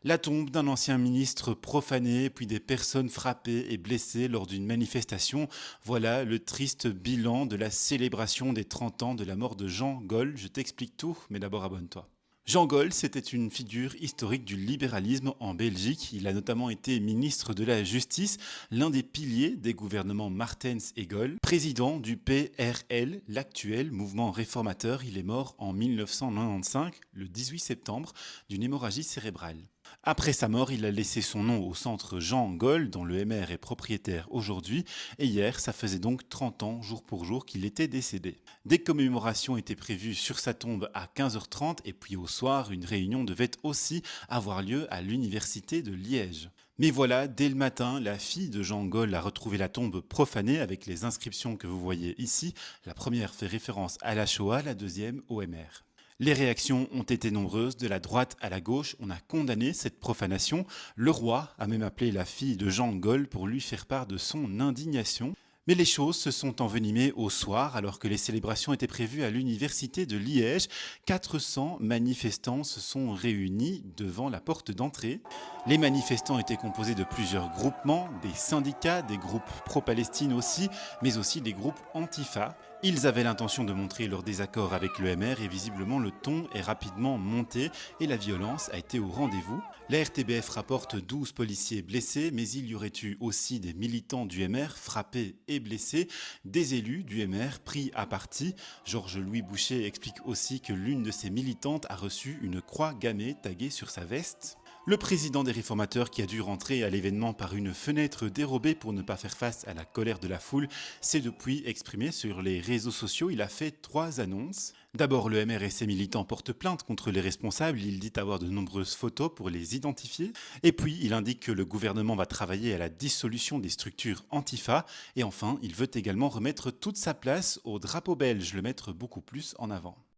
La tombe d'un ancien ministre profané, puis des personnes frappées et blessées lors d'une manifestation. Voilà le triste bilan de la célébration des 30 ans de la mort de Jean Gol. Je t'explique tout, mais d'abord abonne-toi. Jean Gol, c'était une figure historique du libéralisme en Belgique. Il a notamment été ministre de la Justice, l'un des piliers des gouvernements Martens et Gol, président du PRL, l'actuel mouvement réformateur. Il est mort en 1995, le 18 septembre, d'une hémorragie cérébrale. Après sa mort, il a laissé son nom au centre Jean Gol, dont le MR est propriétaire aujourd'hui, et hier, ça faisait donc 30 ans, jour pour jour, qu'il était décédé. Des commémorations étaient prévues sur sa tombe à 15h30, et puis au soir, une réunion devait aussi avoir lieu à l'université de Liège. Mais voilà, dès le matin, la fille de Jean Gol a retrouvé la tombe profanée avec les inscriptions que vous voyez ici. La première fait référence à la Shoah, la deuxième au MR. Les réactions ont été nombreuses, de la droite à la gauche, on a condamné cette profanation. Le roi a même appelé la fille de Jean Gol pour lui faire part de son indignation. Mais les choses se sont envenimées au soir alors que les célébrations étaient prévues à l'université de Liège. 400 manifestants se sont réunis devant la porte d'entrée. Les manifestants étaient composés de plusieurs groupements, des syndicats, des groupes pro-Palestine aussi, mais aussi des groupes Antifa. Ils avaient l'intention de montrer leur désaccord avec le MR et visiblement le ton est rapidement monté et la violence a été au rendez-vous. La RTBF rapporte 12 policiers blessés, mais il y aurait eu aussi des militants du MR frappés et blessés, des élus du MR pris à partie. Georges-Louis Boucher explique aussi que l'une de ses militantes a reçu une croix gammée taguée sur sa veste. Le président des réformateurs, qui a dû rentrer à l'événement par une fenêtre dérobée pour ne pas faire face à la colère de la foule, s'est depuis exprimé sur les réseaux sociaux. Il a fait 3 annonces. D'abord, le MR et ses militants portent plainte contre les responsables. Il dit avoir de nombreuses photos pour les identifier. Et puis, il indique que le gouvernement va travailler à la dissolution des structures Antifa. Et enfin, il veut également remettre toute sa place au drapeau belge, le mettre beaucoup plus en avant.